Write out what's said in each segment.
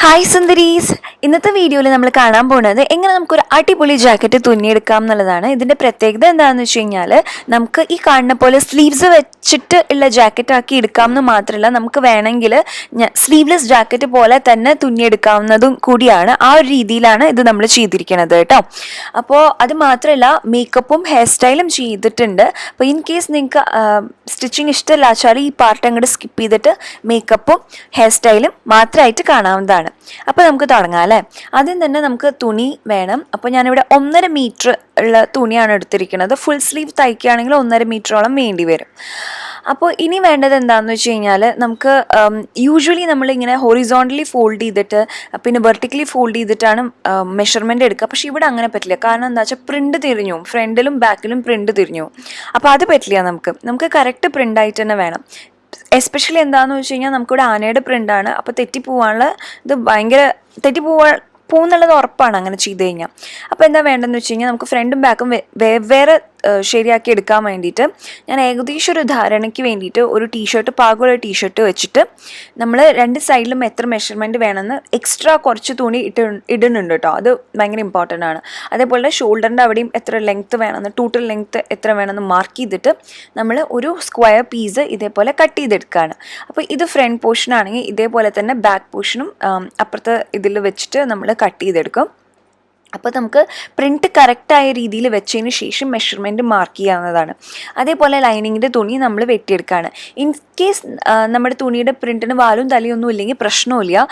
Hi സുന്ദരീസ്, ഇന്നത്തെ വീഡിയോയിൽ നമ്മൾ കാണാൻ പോകുന്നത് എങ്ങനെ നമുക്കൊരു അടിപൊളി ജാക്കറ്റ് തുന്നിയെടുക്കാം എന്നുള്ളതാണ്. ഇതിൻ്റെ പ്രത്യേകത എന്താണെന്ന് വെച്ച് കഴിഞ്ഞാൽ നമുക്ക് ഈ കാണുന്ന പോലെ സ്ലീവ്സ് വെച്ചിട്ട് ഉള്ള ജാക്കറ്റ് ആക്കി എടുക്കാം എന്ന് മാത്രമല്ല, നമുക്ക് വേണമെങ്കിൽ സ്ലീവ്ലെസ് ജാക്കറ്റ് പോലെ തന്നെ തുന്നിയെടുക്കാവുന്നതും കൂടിയാണ്. ആ ഒരു രീതിയിലാണ് ഇത് നമ്മൾ ചെയ്തിരിക്കുന്നത് കേട്ടോ. അപ്പോൾ അത് മാത്രമല്ല, മേക്കപ്പും ഹെയർ സ്റ്റൈലും ചെയ്തിട്ടുണ്ട്. അപ്പോൾ ഇൻ കേസ് നിങ്ങൾക്ക് സ്റ്റിച്ചിങ് ഇഷ്ടമല്ല വെച്ചാൽ ഈ പാർട്ട് അങ്ങോട്ട് സ്കിപ്പ് ചെയ്തിട്ട് മേക്കപ്പും ഹെയർ സ്റ്റൈലും മാത്രമായിട്ട് കാണാവുന്നതാണ്. അപ്പോൾ നമുക്ക് തുടങ്ങാം അല്ലേ. ആദ്യം തന്നെ നമുക്ക് തുണി വേണം. അപ്പോൾ ഞാനിവിടെ 1.5 മീറ്റർ ഉള്ള തുണിയാണ് എടുത്തിരിക്കുന്നത്. ഫുൾ സ്ലീവ് തയ്ക്കുകയാണെങ്കിൽ 1.5 മീറ്ററോളം വേണ്ടി വരും. അപ്പോൾ ഇനി വേണ്ടത് എന്താണെന്ന് വെച്ച് കഴിഞ്ഞാൽ, നമുക്ക് യൂഷ്വലി നമ്മളിങ്ങനെ ഹൊറിസോണ്ടലി ഫോൾഡ് ചെയ്തിട്ട് പിന്നെ വെർട്ടിക്കലി ഫോൾഡ് ചെയ്തിട്ടാണ് മെഷർമെൻറ്റ് എടുക്കുക. പക്ഷേ ഇവിടെ അങ്ങനെ പറ്റില്ല. കാരണം എന്താ വെച്ചാൽ പ്രിൻ്റ് തിരിഞ്ഞു, ഫ്രണ്ടിലും ബാക്കിലും പ്രിൻ്റ് തിരിഞ്ഞു. അപ്പോൾ അത് പറ്റില്ല. നമുക്ക് കറക്റ്റ് പ്രിൻ്റായിട്ട് തന്നെ വേണം. എസ്പെഷ്യലി എന്താണെന്ന് വെച്ച് കഴിഞ്ഞാൽ, നമുക്കിവിടെ ആനയുടെ പ്രിൻ്റാണ്. അപ്പോൾ തെറ്റിപ്പോവാനുള്ള ഇത് ഭയങ്കര പോകുന്നുള്ളത് ഉറപ്പാണ് അങ്ങനെ ചെയ്ത് കഴിഞ്ഞാൽ. അപ്പോൾ എന്താ വേണ്ടതെന്ന് വെച്ച് കഴിഞ്ഞാൽ, നമുക്ക് ഫ്രണ്ടും ബാക്കും വെവ്വേറെ ശരിയാക്കി എടുക്കാൻ വേണ്ടിയിട്ട് ഞാൻ ഏകദേശം ഒരു ധാരണയ്ക്ക് വേണ്ടിയിട്ട് ഒരു ടീഷർട്ട്, പാകമുള്ള ടീഷർട്ട് വെച്ചിട്ട് നമ്മൾ രണ്ട് സൈഡിലും എത്ര മെഷർമെൻറ്റ് വേണമെന്ന് എക്സ്ട്രാ കുറച്ച് തുണി ഇടുന്നുണ്ട് കേട്ടോ. അത് ഭയങ്കര ഇമ്പോർട്ടൻ്റ് ആണ്. അതേപോലെ ഷോൾഡറിൻ്റെ അവിടെയും എത്ര ലെങ്ത്ത് വേണമെന്ന്, ടോട്ടൽ ലെങ്ത്ത് എത്ര വേണമെന്ന് മാർക്ക് ചെയ്തിട്ട് നമ്മൾ ഒരു സ്ക്വയർ പീസ് ഇതേപോലെ കട്ട് ചെയ്തെടുക്കുകയാണ്. അപ്പോൾ ഇത് ഫ്രണ്ട് പോർഷൻ ആണെങ്കിൽ ഇതേപോലെ തന്നെ ബാക്ക് പോർഷനും അപ്പുറത്തെ ഇതിൽ വെച്ചിട്ട് നമ്മൾ കട്ട് ചെയ്തെടുക്കും. അപ്പോൾ നമുക്ക് പ്രിൻറ്റ് കറക്റ്റായ രീതിയിൽ വെച്ചതിന് ശേഷം മെഷർമെൻറ്റ് മാർക്ക് ചെയ്യാവുന്നതാണ്. അതേപോലെ ലൈനിങ്ങിൻ്റെ തുണി നമ്മൾ വെട്ടിയെടുക്കുകയാണ്. ഇൻ കേസ് നമ്മുടെ തുണിയുടെ പ്രിൻറ്റിന് വാലും തലയൊന്നും ഇല്ലെങ്കിൽ പ്രശ്നമില്ല.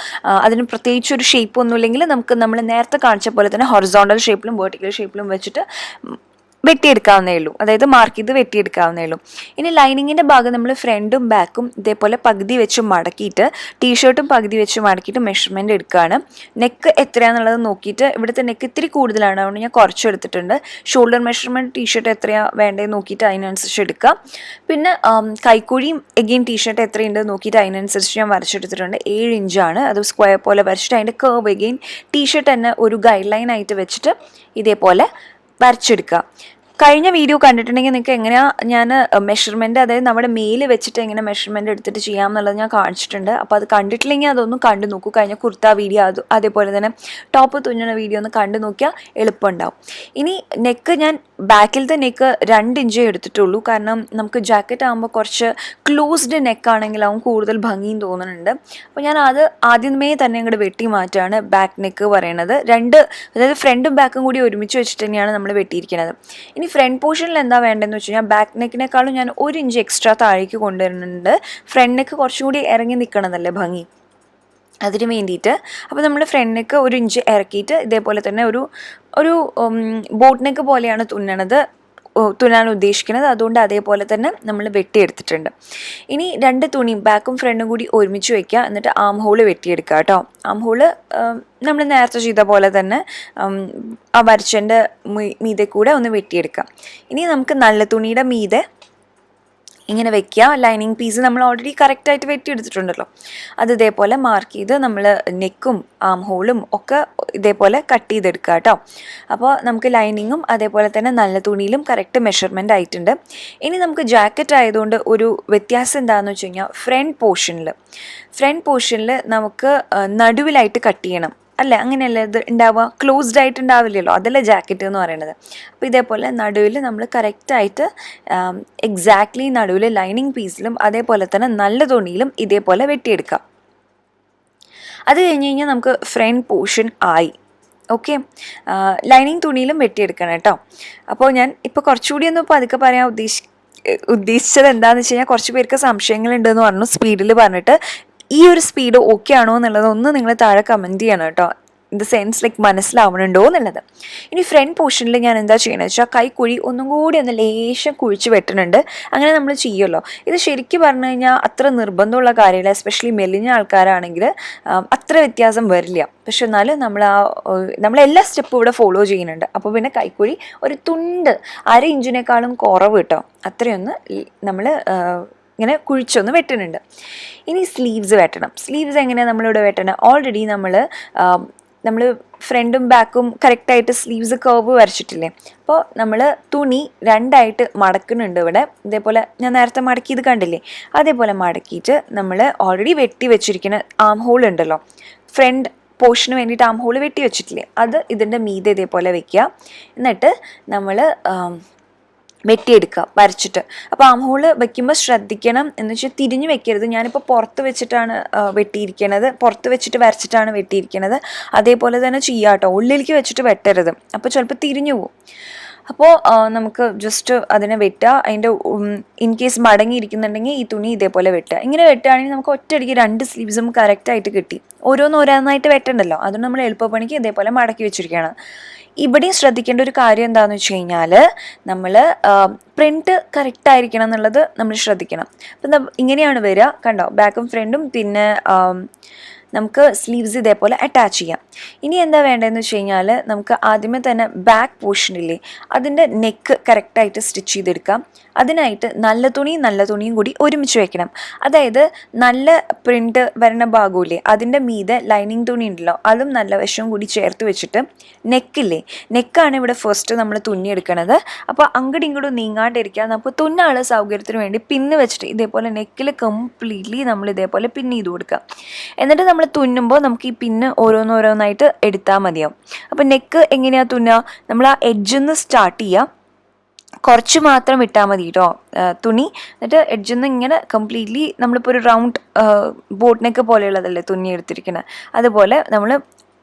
അതിന് പ്രത്യേകിച്ചൊരു ഷേപ്പൊന്നും ഇല്ലെങ്കിൽ നമ്മൾ നേരത്തെ കാണിച്ച പോലെ തന്നെ ഹൊറിസോണ്ടൽ ഷേപ്പിലും വെർട്ടിക്കൽ ഷേപ്പിലും വെച്ചിട്ട് വെട്ടിയെടുക്കാവുന്നേ ഉള്ളൂ. അതായത് മാർക്ക് ചെയ്ത് വെട്ടിയെടുക്കാവുന്നേ ഉള്ളൂ. ഇനി ലൈനിങ്ങിൻ്റെ ഭാഗം നമ്മൾ ഫ്രണ്ടും ബാക്കും ഇതേപോലെ പകുതി വെച്ച് മടക്കിയിട്ട്, ടീഷർട്ടും പകുതി വെച്ച് മടക്കിയിട്ട് മെഷർമെൻറ്റ് എടുക്കുകയാണ്. നെക്ക് എത്രയാണെന്നുള്ളത് നോക്കിയിട്ട്, ഇവിടുത്തെ നെക്ക് ഇത്തിരി കൂടുതലാണ്, അതുകൊണ്ട് ഞാൻ കുറച്ച് എടുത്തിട്ടുണ്ട്. ഷോൾഡർ മെഷർമെൻറ്റ് ടീഷർട്ട് എത്രയാണ് വേണ്ടത് നോക്കിയിട്ട് അതിനനുസരിച്ച് എടുക്കുക. പിന്നെ കൈക്കുഴിയും എഗെയിൻ ടീഷർട്ട് എത്രയുണ്ട് നോക്കിയിട്ട് അതിനനുസരിച്ച് ഞാൻ വരച്ചെടുത്തിട്ടുണ്ട്. 7 ഇഞ്ചാണ്. അത് സ്ക്വയർ പോലെ വരച്ചിട്ട് അതിൻ്റെ കർവ് എഗെയിൻ ടീഷർട്ട് തന്നെ ഒരു ഗൈഡ് ലൈൻ ആയിട്ട് വെച്ചിട്ട് ഇതേപോലെ വരച്ചെടുക്കുക. കഴിഞ്ഞ വീഡിയോ കണ്ടിട്ടുണ്ടെങ്കിൽ നിങ്ങൾക്ക് എങ്ങനെയാണ് ഞാൻ മെഷർമെൻറ്റ്, അതായത് നമ്മുടെ മേല് വെച്ചിട്ട് എങ്ങനെ മെഷർമെൻറ്റ് എടുത്തിട്ട് ചെയ്യാം എന്നുള്ളത് ഞാൻ കാണിച്ചിട്ടുണ്ട്. അപ്പോൾ അത് കണ്ടിട്ടില്ലെങ്കിൽ അതൊന്നും കണ്ടു നോക്കൂ. കഴിഞ്ഞ കുർത്ത വീഡിയോ അതേപോലെ തന്നെ ടോപ്പ് തുന്നുന്ന വീഡിയോ ഒന്ന് കണ്ടു നോക്കിയാൽ എളുപ്പമുണ്ടാവും. ഇനി നെക്ക് ഞാൻ ബാക്കിലത്തെ നെക്ക് 2 ഇഞ്ചേ എടുത്തിട്ടുള്ളൂ. കാരണം നമുക്ക് ജാക്കറ്റ് ആകുമ്പോൾ കുറച്ച് ക്ലോസ്ഡ് നെക്കാണെങ്കിലാവും കൂടുതൽ ഭംഗിയും തോന്നുന്നുണ്ട്. അപ്പോൾ ഞാൻ അത് ആദ്യമേ തന്നെ ഇങ്ങോട്ട് വെട്ടി മാറ്റാണ് ബാക്ക് നെക്ക് പറയണത്. അതായത് ഫ്രണ്ടും ബാക്കും കൂടി ഒരുമിച്ച് വെച്ചിട്ട് തന്നെയാണ് നമ്മൾ വെട്ടിയിരിക്കുന്നത്. ഇനി ഫ്രണ്ട് പോർഷനിൽ എന്താ വേണ്ടതെന്ന് വെച്ച് കഴിഞ്ഞാൽ, ബാക്ക് നെക്കിനേക്കാളും ഞാൻ 1 ഇഞ്ച് എക്സ്ട്രാ താഴേക്ക് കൊണ്ടുവരുന്നുണ്ട്. ഫ്രണ്ട് നെക്ക് കുറച്ചും കൂടി ഇറങ്ങി നിൽക്കണമെന്നല്ലേ ഭംഗി, അതിന് വേണ്ടിയിട്ട്. അപ്പോൾ നമ്മൾ ഫ്രണ്ട് നെക്ക് 1 ഇഞ്ച് ഇറക്കിയിട്ട് ഇതേപോലെ തന്നെ ഒരു ബോട്ട് നെക്ക് പോലെയാണ് തുന്നാൻ ഉദ്ദേശിക്കുന്നത്. അതുകൊണ്ട് അതേപോലെ തന്നെ നമ്മൾ വെട്ടിയെടുത്തിട്ടുണ്ട്. ഇനി 2 തുണിയും ബാക്കും ഫ്രണ്ടും കൂടി ഒരുമിച്ച് വയ്ക്കുക. എന്നിട്ട് ആം ഹോള് വെട്ടിയെടുക്കുക കേട്ടോ. ആം ഹോള് നമ്മൾ നേരത്തെ ചെയ്ത പോലെ തന്നെ ആ വരച്ചൻ്റെ മീതെ കൂടെ ഒന്ന് വെട്ടിയെടുക്കാം. ഇനി നമുക്ക് നല്ല തുണിയുടെ മീതെ ഇങ്ങനെ വെക്കുക. ലൈനിങ് പീസ് നമ്മൾ ഓൾറെഡി കറക്റ്റായിട്ട് വെട്ടിയെടുത്തിട്ടുണ്ടല്ലോ, അത് ഇതേപോലെ മാർക്ക് ചെയ്ത് നമ്മൾ നെക്കും ആം ഹോളും ഒക്കെ ഇതേപോലെ കട്ട് ചെയ്തെടുക്കുക കേട്ടോ. അപ്പോൾ നമുക്ക് ലൈനിങ്ങും അതേപോലെ തന്നെ നല്ല തുണിയിലും കറക്റ്റ് മെഷർമെൻ്റ് ആയിട്ടുണ്ട്. ഇനി നമുക്ക് ജാക്കറ്റ് ആയതുകൊണ്ട് ഒരു വ്യത്യാസം എന്താണെന്ന് വെച്ച് കഴിഞ്ഞാൽ, ഫ്രണ്ട് പോർഷനിൽ നമുക്ക് നടുവിലായിട്ട് കട്ട് ചെയ്യണം അല്ലേ. അങ്ങനെയല്ല ഇത് ഉണ്ടാവുക, ക്ലോസ്ഡ് ആയിട്ട് ഉണ്ടാവില്ലല്ലോ, അതല്ല ജാക്കറ്റ് എന്ന് പറയുന്നത്. അപ്പോൾ ഇതേപോലെ നടുവിൽ നമ്മൾ കറക്റ്റായിട്ട് എക്സാക്ട്ലി നടുവിൽ ലൈനിങ് പീസിലും അതേപോലെ തന്നെ നല്ല തുണിയിലും ഇതേപോലെ വെട്ടിയെടുക്കാം. അത് കഴിഞ്ഞ് കഴിഞ്ഞാൽ നമുക്ക് ഫ്രണ്ട് പോർഷൻ ആയി. ഓക്കെ, ലൈനിങ് തുണിയിലും വെട്ടിയെടുക്കണം കേട്ടോ. അപ്പോൾ ഞാൻ ഇപ്പോൾ കുറച്ചുകൂടി ഒന്ന് പതുക്കെ പറയാൻ ഉദ്ദേശിച്ചത് എന്താണെന്ന് വെച്ച് കഴിഞ്ഞാൽ, കുറച്ച് പേർക്ക് സംശയങ്ങളുണ്ടെന്ന് പറഞ്ഞു സ്പീഡിൽ പറഞ്ഞിട്ട്. ഈ ഒരു സ്പീഡ് ഓക്കെ ആണോ എന്നുള്ളത് ഒന്ന് നിങ്ങൾ താഴെ കമൻറ്റ് ചെയ്യണം കേട്ടോ. ഇൻ ദ സെൻസ് ലൈക്ക് മനസ്സിലാവണുണ്ടോ എന്നുള്ളത്. ഇനി ഫ്രണ്ട് പോർഷനിൽ ഞാൻ എന്താ ചെയ്യണമെന്ന് വെച്ചാൽ, കൈക്കുഴി ഒന്നും കൂടി ഒന്ന് ലേശം കുഴിച്ച് വെട്ടുന്നുണ്ട്. അങ്ങനെ നമ്മൾ ചെയ്യുമല്ലോ. ഇത് ശരിക്കും പറഞ്ഞു കഴിഞ്ഞാൽ അത്ര നിർബന്ധമുള്ള കാര്യമില്ല. എസ്പെഷ്യലി മെലിഞ്ഞ ആൾക്കാരാണെങ്കിൽ അത്ര വ്യത്യാസം വരില്ല. പക്ഷെ എന്നാലും നമ്മളെല്ലാ സ്റ്റെപ്പും ഇവിടെ ഫോളോ ചെയ്യുന്നുണ്ട്. അപ്പോൾ പിന്നെ കൈക്കുഴി ഒരു തുണ്ട് 1/2 ഇഞ്ചിനേക്കാളും കുറവ് കേട്ടോ, അത്രയൊന്ന് നമ്മൾ ഇങ്ങനെ കുഴിച്ചൊന്ന് വെട്ടുന്നുണ്ട്. ഇനി സ്ലീവ്സ് വെട്ടണം. സ്ലീവ്സ് എങ്ങനെയാണ് നമ്മളിവിടെ വെട്ടണം? ഓൾറെഡി നമ്മൾ ഫ്രണ്ടും ബാക്കും കറക്റ്റായിട്ട് സ്ലീവ്സ് കർവ് വരച്ചിട്ടില്ലേ. അപ്പോൾ നമ്മൾ തുണി 2ആയിട്ട് മടക്കുന്നുണ്ട് ഇവിടെ. ഇതേപോലെ ഞാൻ നേരത്തെ മടക്കിയത് കണ്ടില്ലേ, അതേപോലെ മടക്കിയിട്ട് നമ്മൾ ഓൾറെഡി വെട്ടി വെച്ചിരിക്കുന്ന ആം ഹോൾ ഉണ്ടല്ലോ, ഫ്രണ്ട് പോർഷന് വേണ്ടിയിട്ട് ആം ഹോൾ വെട്ടി വെച്ചിട്ടില്ലേ, അത് ഇതിൻ്റെ മീതെ ഇതേപോലെ വെക്കുക. എന്നിട്ട് നമ്മൾ വെട്ടിയെടുക്കുക വരച്ചിട്ട്. അപ്പോൾ ആം ഹോൾ വെക്കുമ്പോൾ ശ്രദ്ധിക്കണം എന്ന് വെച്ചാൽ തിരിഞ്ഞ് വെക്കരുത്. ഞാനിപ്പോൾ പുറത്ത് വെച്ചിട്ടാണ് വെട്ടിയിരിക്കണത്, പുറത്ത് വെച്ചിട്ട് വരച്ചിട്ടാണ് വെട്ടിയിരിക്കണത്. അതേപോലെ തന്നെ ചെയ്യാം കേട്ടോ, ഉള്ളിലേക്ക് വെച്ചിട്ട് വെട്ടരുത്, അപ്പോൾ ചിലപ്പോൾ തിരിഞ്ഞു പോകും. അപ്പോൾ നമുക്ക് ജസ്റ്റ് അതിനെ വെട്ടുക. അതിൻ്റെ ഇൻ കേസ് മടങ്ങിയിരിക്കുന്നുണ്ടെങ്കിൽ ഈ തുണി ഇതേപോലെ വെട്ടുക. ഇങ്ങനെ വെട്ടുകയാണെങ്കിൽ നമുക്ക് ഒറ്റയടിക്ക് 2 സ്ലീവ്സും കറക്റ്റായിട്ട് കിട്ടി. ഓരോന്നായിട്ട് വെട്ടണ്ടല്ലോ, അതുകൊണ്ട് നമ്മൾ എളുപ്പപ്പണിക്ക് ഇതേപോലെ മടക്കി വെച്ചിരിക്കുകയാണ്. ഇവിടെയും ശ്രദ്ധിക്കേണ്ട ഒരു കാര്യം എന്താണെന്ന് വെച്ച് കഴിഞ്ഞാൽ നമ്മൾ പ്രിൻറ്റ് കറക്റ്റായിരിക്കണം എന്നുള്ളത് നമ്മൾ ശ്രദ്ധിക്കണം. അപ്പം ഇങ്ങനെയാണ് വരിക, കണ്ടോ, ബാക്കും ഫ്രണ്ടും. പിന്നെ നമുക്ക് സ്ലീവ്സ് ഇതേപോലെ അറ്റാച്ച് ചെയ്യാം. ഇനി എന്താ വേണ്ടതെന്ന് വെച്ച് കഴിഞ്ഞാൽ നമുക്ക് ആദ്യമേ തന്നെ ബാക്ക് പോർഷനില്ലേ അതിൻ്റെ നെക്ക് കറക്റ്റായിട്ട് സ്റ്റിച്ച് ചെയ്തെടുക്കാം. അതിനായിട്ട് നല്ല തുണിയും കൂടി ഒരുമിച്ച് വെക്കണം. അതായത് നല്ല പ്രിൻറ്റ് വരുന്ന ഭാഗമില്ലേ അതിൻ്റെ മീതെ ലൈനിങ് തുണി ഉണ്ടല്ലോ, അതും നല്ല വശവും കൂടി ചേർത്ത് വെച്ചിട്ട് നെക്കാണ് ഇവിടെ ഫസ്റ്റ് നമ്മൾ തുന്നിയെടുക്കണത്. അപ്പോൾ അങ്ങോട്ടും ഇങ്ങോട്ടും നീങ്ങാണ്ടിരിക്കുക. നമുക്ക് തുന്നാനുള്ള സൗകര്യത്തിന് വേണ്ടി പിന്ന് വെച്ചിട്ട് ഇതേപോലെ നെക്കിൽ കംപ്ലീറ്റ്ലി നമ്മൾ ഇതേപോലെ പിന്ന് ചെയ്ത് കൊടുക്കുക. എന്നിട്ട് നമ്മൾ തുന്നുമ്പോൾ നമുക്ക് ഈ പിന്ന് ഓരോന്നായിട്ട് എടുത്താൽ മതിയാവും. അപ്പോൾ നെക്ക് എങ്ങനെയാണ് തുന്നുക, നമ്മൾ ആ എഡ്ജിൽ നിന്ന് സ്റ്റാർട്ട് ചെയ്യുക, കുറച്ച് മാത്രം വിട്ടാൽ മതി കേട്ടോ തുണി. എന്നിട്ട് എഡ്ജിൽ നിന്ന് ഇങ്ങനെ കംപ്ലീറ്റ്ലി നമ്മളിപ്പോൾ ഒരു റൗണ്ട് ബോട്ട് നെക്ക് പോലെയുള്ളതല്ലേ തുന്നി എടുത്തിരിക്കുന്നത്, അതുപോലെ നമ്മൾ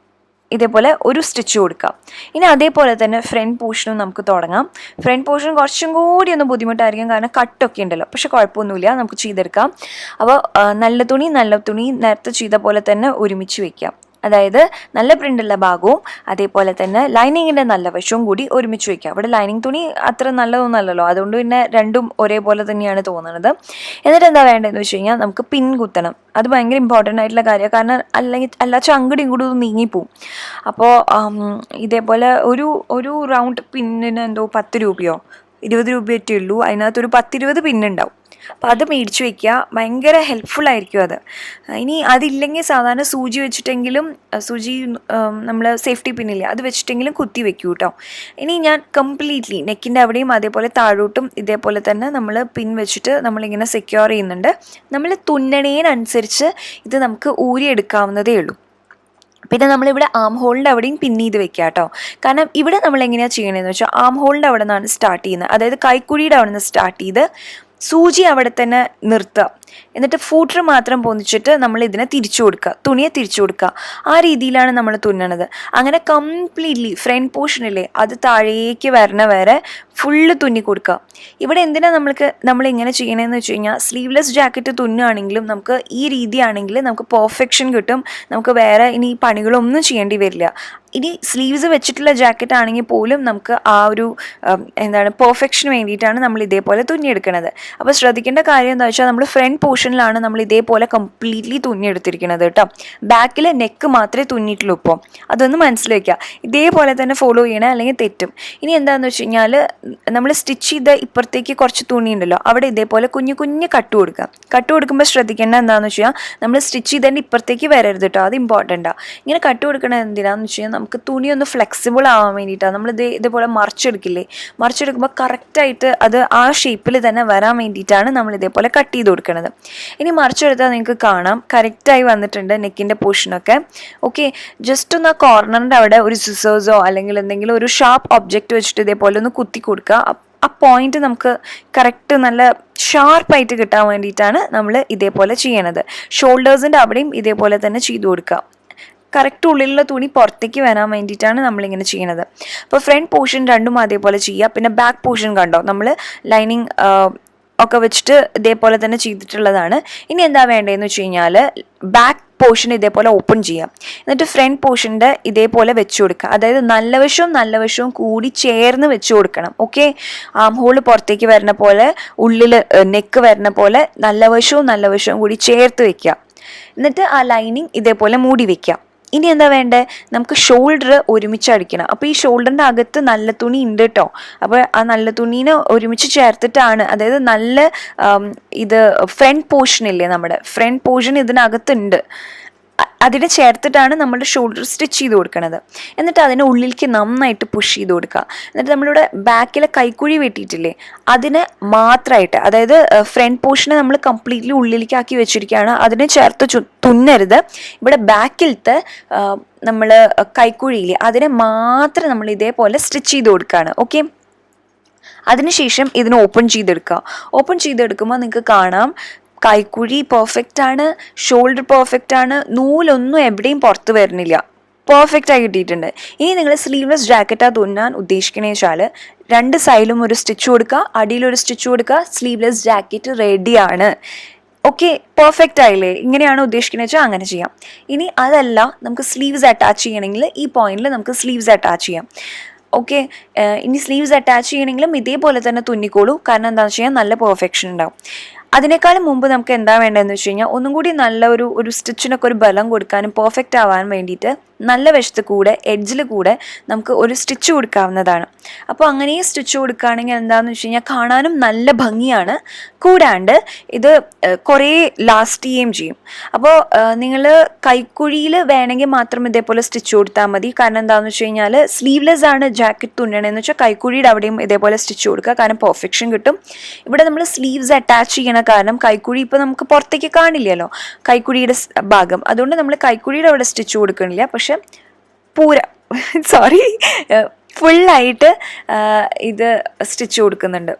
ഇതേപോലെ ഒരു സ്റ്റിച്ച് കൊടുക്കാം. ഇനി അതേപോലെ തന്നെ ഫ്രണ്ട് പോർഷനും നമുക്ക് തുടങ്ങാം. ഫ്രണ്ട് പോർഷൻ കുറച്ചും കൂടി ഒന്ന് ബുദ്ധിമുട്ടായിരിക്കും, കാരണം കട്ടൊക്കെ ഉണ്ടല്ലോ, പക്ഷെ കുഴപ്പമൊന്നുമില്ല, നമുക്ക് ചെയ്തെടുക്കാം. അപ്പോൾ നല്ല തുണി നേരത്തെ ചെയ്ത പോലെ തന്നെ ഒരുമിച്ച് വയ്ക്കാം. അതായത് നല്ല പ്രിൻ്റുള്ള ഭാഗവും അതേപോലെ തന്നെ ലൈനിങ്ങിൻ്റെ നല്ല വശവും കൂടി ഒരുമിച്ച് വയ്ക്കുക. അവിടെ ലൈനിങ് തുണി അത്ര നല്ലതൊന്നുമല്ലല്ലോ, അതുകൊണ്ട് പിന്നെ രണ്ടും ഒരേപോലെ തന്നെയാണ് തോന്നുന്നത്. എന്നിട്ട് എന്താ വേണ്ടതെന്ന് വെച്ച് കഴിഞ്ഞാൽ നമുക്ക് പിൻ കുത്തണം. അത് ഭയങ്കര ഇമ്പോർട്ടൻ്റ് ആയിട്ടുള്ള കാര്യമാണ്, കാരണം അല്ലാച്ച അങ്ങോട്ടും ഇങ്ങോട്ടും നീങ്ങിപ്പോവും. അപ്പോൾ ഇതേപോലെ ഒരു റൗണ്ട് പിന്നിന് എന്തോ 10 രൂപയോ 20 രൂപയൊക്കെ ഉള്ളൂ. അതിനകത്തൊരു 10-20 പിന്നുണ്ടാവും. അപ്പോൾ അത് മേടിച്ച് വയ്ക്കുക, ഭയങ്കര ഹെൽപ്ഫുള്ളായിരിക്കും അത്. ഇനി അതില്ലെങ്കിൽ സാധാരണ സൂചി വെച്ചിട്ടെങ്കിലും നമ്മൾ സേഫ്റ്റി പിന്നില്ല അത് വെച്ചിട്ടെങ്കിലും കുത്തി വെക്കൂ കേട്ടോ. ഇനി ഞാൻ കംപ്ലീറ്റ്ലി നെക്കിൻ്റെ അവിടെയും അതേപോലെ താഴോട്ടും ഇതേപോലെ തന്നെ നമ്മൾ പിൻ വെച്ചിട്ട് നമ്മളിങ്ങനെ സെക്യൂർ ചെയ്യുന്നുണ്ട്. നമ്മൾ തുന്നണേനനുസരിച്ച് ഇത് നമുക്ക് ഊരിയെടുക്കാവുന്നതേ ഉള്ളൂ. പിന്നെ നമ്മളിവിടെ ആം ഹോളിൻ്റെ അവിടെയും പിൻ ചെയ്ത് വെക്കുക കേട്ടോ. കാരണം ഇവിടെ നമ്മൾ എങ്ങനെയാണ് ചെയ്യണമെന്ന് വെച്ചാൽ ആം ഹോളിൻ്റെ അവിടെ നിന്നാണ് സ്റ്റാർട്ട് ചെയ്യുന്നത്, അതായത് കൈക്കുഴിയുടെ അവിടെ നിന്ന് സ്റ്റാർട്ട് ചെയ്ത് സൂചി അവിടെ തന്നെ നിർത്തുക. എന്നിട്ട് ഫൂട്ടർ മാത്രം പൊന്നിച്ചിട്ട് നമ്മൾ ഇതിനെ തിരിച്ചു കൊടുക്കുക, തുണിയെ തിരിച്ചു കൊടുക്കുക. ആ രീതിയിലാണ് നമ്മൾ തുന്നണത്. അങ്ങനെ കംപ്ലീറ്റ്ലി ഫ്രണ്ട് പോർഷനില്ലേ അത് താഴേക്ക് വരണ വരെ ഫുള്ള് തുന്നി കൊടുക്കുക. ഇവിടെ എന്തിനാണ് നമ്മൾ ഇങ്ങനെ ചെയ്യണമെന്ന് വെച്ച് കഴിഞ്ഞാൽ സ്ലീവ്ലെസ് ജാക്കറ്റ് തുന്നുകയാണെങ്കിലും നമുക്ക് ഈ രീതിയാണെങ്കിൽ നമുക്ക് പെർഫെക്ഷൻ കിട്ടും. നമുക്ക് വേറെ ഇനി പണികളൊന്നും ചെയ്യേണ്ടി വരില്ല. ഇനി സ്ലീവ്സ് വെച്ചിട്ടുള്ള ജാക്കറ്റ് ആണെങ്കിൽ പോലും നമുക്ക് ആ ഒരു പെർഫെക്ഷന് വേണ്ടിയിട്ടാണ് നമ്മൾ ഇതേപോലെ തുന്നിയെടുക്കുന്നത്. അപ്പോൾ ശ്രദ്ധിക്കേണ്ട കാര്യം എന്താ വെച്ചാൽ നമ്മൾ ഫ്രണ്ട് പോർഷനിലാണ് നമ്മൾ ഇതേപോലെ കംപ്ലീറ്റ്ലി തുന്നിയെടുത്തിരിക്കുന്നത് കേട്ടോ. ബാക്കിൽ നെക്ക് മാത്രമേ തുന്നിയിട്ടുള്ളൂ. ഇപ്പോൾ അതൊന്ന് മനസ്സിലാക്കുക, ഇതേപോലെ തന്നെ ഫോളോ ചെയ്യണേ, അല്ലെങ്കിൽ തെറ്റും. ഇനി എന്താണെന്ന് വെച്ച് കഴിഞ്ഞാൽ നമ്മൾ സ്റ്റിച്ച് ചെയ്ത ഇപ്പുറത്തേക്ക് കുറച്ച് തുണി ഉണ്ടല്ലോ, അവിടെ ഇതേപോലെ കുഞ്ഞു കട്ട് കൊടുക്കുക. കട്ട് കൊടുക്കുമ്പോൾ ശ്രദ്ധിക്കേണ്ട എന്താണെന്ന് വെച്ച് കഴിഞ്ഞാൽ നമ്മൾ സ്റ്റിച്ച് ചെയ്തതിൻ്റെ ഇപ്പുറത്തേക്ക് വരരുത് കേട്ടോ, അത് ഇമ്പോർട്ടൻ്റാണ്. ഇങ്ങനെ കട്ട് കൊടുക്കണത് എന്തിനാന്ന് വെച്ച് കഴിഞ്ഞാൽ നമുക്ക് തുണി ഒന്ന് ഫ്ലെക്സിബിൾ ആവാൻ വേണ്ടിയിട്ടാണ്. നമ്മൾ ഇതേപോലെ മറിച്ചെടുക്കുമ്പോൾ കറക്റ്റായിട്ട് അത് ആ ഷേപ്പിൽ തന്നെ വരാൻ വേണ്ടിയിട്ടാണ് നമ്മൾ ഇതേപോലെ കട്ട് ചെയ്ത് കൊടുക്കുന്നത്. ഇനി മറിച്ചെടുത്താൽ നിങ്ങൾക്ക് കാണാം കറക്റ്റായി വന്നിട്ടുണ്ട് നെക്കിൻ്റെ പോർഷനൊക്കെ. ഓക്കെ, ജസ്റ്റ് ഒന്ന് ആ കോർണറിൻ്റെ അവിടെ ഒരു സിസേഴ്സോ അല്ലെങ്കിൽ എന്തെങ്കിലും ഒരു ഷാർപ്പ് ഒബ്ജക്റ്റ് വെച്ചിട്ട് ഇതേപോലെ ഒന്ന് കുത്തി കൊടുക്കുക. ആ പോയിന്റ് നമുക്ക് കറക്റ്റ് നല്ല ഷാർപ്പായിട്ട് കിട്ടാൻ വേണ്ടിയിട്ടാണ് നമ്മൾ ഇതേപോലെ ചെയ്യണത്. ഷോൾഡേഴ്സിൻ്റെ അവിടെയും ഇതേപോലെ തന്നെ ചെയ്തു കൊടുക്കുക. കറക്റ്റ് ഉള്ളിലുള്ള തുണി പുറത്തേക്ക് വരാൻ വേണ്ടിയിട്ടാണ് നമ്മളിങ്ങനെ ചെയ്യണത്. അപ്പോൾ ഫ്രണ്ട് പോർഷൻ രണ്ടും അതേപോലെ ചെയ്യുക. പിന്നെ ബാക്ക് പോർഷൻ കണ്ടോ, നമ്മൾ ലൈനിങ് ഒക്കെ വെച്ചിട്ട് ഇതേപോലെ തന്നെ ചെയ്തിട്ടുള്ളതാണ്. ഇനി എന്താ വേണ്ടതെന്ന് വെച്ച് കഴിഞ്ഞാൽ ബാക്ക് പോർഷൻ ഇതേപോലെ ഓപ്പൺ ചെയ്യാം. എന്നിട്ട് ഫ്രണ്ട് പോർഷൻ്റെ ഇതേപോലെ വെച്ച് കൊടുക്കുക. അതായത് നല്ല വശവും കൂടി ചേർന്ന് വെച്ച് കൊടുക്കണം. ഓക്കെ, ആം ഹോള് പുറത്തേക്ക് വരുന്ന പോലെ ഉള്ളിൽ നെക്ക് വരുന്ന പോലെ നല്ല വശവും കൂടി ചേർത്ത് വെക്കുക. എന്നിട്ട് ആ ലൈനിങ് ഇതേപോലെ മൂടി വെക്കുക. ഇനി എന്താ വേണ്ടത്, നമുക്ക് ഷോൾഡർ ഒരുമിച്ച് അടിക്കണം. അപ്പോൾ ഈ ഷോൾഡറിൻ്റെ അകത്ത് നല്ല തുണി ഉണ്ട് കേട്ടോ. അപ്പോൾ ആ നല്ല തുണീനെ ഒരുമിച്ച് ചേർത്തിട്ടാണ്, അതായത് നല്ല ഇത് ഫ്രണ്ട് പോർഷൻ ഇല്ലേ, നമ്മുടെ ഫ്രണ്ട് പോർഷൻ ഇതിനകത്തുണ്ട്. അതിനെ ചേർത്തിട്ടാണ് നമ്മൾ ഷോൾഡർ സ്റ്റിച്ച് ചെയ്ത് കൊടുക്കുന്നത്. എന്നിട്ട് അതിനെ ഉള്ളിലേക്ക് നന്നായിട്ട് പുഷ് ചെയ്ത് കൊടുക്കുക. എന്നിട്ട് നമ്മളിവിടെ ബാക്കിലെ കൈക്കുഴി വെട്ടിയിട്ടില്ലേ, അതിനെ മാത്രമായിട്ട്, അതായത് ഫ്രണ്ട് പോർഷനെ നമ്മൾ കംപ്ലീറ്റ്ലി ഉള്ളിലേക്ക് ആക്കി വെച്ചിരിക്കുകയാണ്. അതിനെ ചേർത്ത് തുന്നരുത്. ഇവിടെ ബാക്കിലത്തെ നമ്മൾ കൈക്കുഴിയില്ലേ, അതിനെ മാത്രം നമ്മൾ ഇതേപോലെ സ്റ്റിച്ച് ചെയ്ത് കൊടുക്കുകയാണ്. ഓക്കെ, അതിനുശേഷം ഇതിനെ ഓപ്പൺ ചെയ്തെടുക്കുക. ഓപ്പൺ ചെയ്തെടുക്കുമ്പോൾ നിങ്ങൾക്ക് കാണാം കൈക്കുഴി പെർഫെക്റ്റ് ആണ്, ഷോൾഡർ പെർഫെക്റ്റ് ആണ്, നൂലൊന്നും എവിടെയും പുറത്ത് വരുന്നില്ല, പെർഫെക്റ്റ് ആയി കിട്ടിയിട്ടുണ്ട്. ഇനി നിങ്ങൾ സ്ലീവ്ലെസ് ജാക്കറ്റാണ് തുന്നാൻ ഉദ്ദേശിക്കണേ വെച്ചാൽ 2 സൈഡിലും ഒരു സ്റ്റിച്ച് കൊടുക്കുക, അടിയിലൊരു സ്റ്റിച്ച് കൊടുക്കുക, സ്ലീവ്ലെസ് ജാക്കറ്റ് റെഡിയാണ്. ഓക്കെ, പെർഫെക്റ്റ് ആയില്ലേ? ഇങ്ങനെയാണ് ഉദ്ദേശിക്കുന്നത് വെച്ചാൽ അങ്ങനെ ചെയ്യാം. ഇനി അതല്ല, നമുക്ക് സ്ലീവ്സ് അറ്റാച്ച് ചെയ്യണമെങ്കിൽ ഈ പോയിന്റിൽ നമുക്ക് സ്ലീവ്സ് അറ്റാച്ച് ചെയ്യാം. ഓക്കെ, ഇനി സ്ലീവ്സ് അറ്റാച്ച് ചെയ്യണമെങ്കിലും ഇതേപോലെ തന്നെ തുന്നിക്കോളൂ. കാരണം എന്താണെന്ന് വെച്ച് കഴിഞ്ഞാൽ നല്ല പെർഫെക്ഷൻ ഉണ്ടാവും. അതിനേക്കാളും മുമ്പ് നമുക്ക് എന്താ വേണ്ടതെന്ന് വെച്ച് കഴിഞ്ഞാൽ ഒന്നും കൂടി നല്ല ഒരു സ്റ്റിച്ചിനൊക്കെ ഒരു ബലം കൊടുക്കാനും പെർഫെക്റ്റ് ആവാൻ വേണ്ടിയിട്ട് നല്ല വശത്ത് കൂടെ എഡ്ജിൽ കൂടെ നമുക്ക് ഒരു സ്റ്റിച്ച് കൊടുക്കാവുന്നതാണ്. അപ്പോൾ അങ്ങനെ സ്റ്റിച്ച് കൊടുക്കുകയാണെങ്കിൽ എന്താണെന്ന് വെച്ച് കഴിഞ്ഞാൽ കാണാനും നല്ല ഭംഗിയാണ്, കൂടാണ്ട് ഇത് കുറേ ലാസ്റ്റ് ചെയ്യുകയും ചെയ്യും. അപ്പോൾ നിങ്ങൾ കൈക്കുഴിയിൽ വേണമെങ്കിൽ മാത്രം ഇതേപോലെ സ്റ്റിച്ച് കൊടുത്താൽ മതി. കാരണം എന്താണെന്ന് വെച്ച് കഴിഞ്ഞാൽ സ്ലീവ്ലെസ് ആണ് ജാക്കറ്റ് തുന്നണമെന്ന് വെച്ചാൽ കൈക്കുഴിയുടെ അവിടെയും ഇതേപോലെ സ്റ്റിച്ച് കൊടുക്കുക, കാരണം പെർഫെക്ഷൻ കിട്ടും. ഇവിടെ നമ്മൾ സ്ലീവ്സ് അറ്റാച്ച് ചെയ്യണ കാരണം കൈക്കുഴി ഇപ്പോൾ നമുക്ക് പുറത്തേക്ക് കാണില്ലല്ലോ കൈക്കുഴിയുടെ ഭാഗം, അതുകൊണ്ട് നമ്മൾ കൈക്കുഴിയുടെ അവിടെ സ്റ്റിച്ച് കൊടുക്കണില്ല. പക്ഷെ ഫുള്ളായിട്ട് ഇത് സ്റ്റിച്ച് കൊടുക്കുന്നുണ്ട്.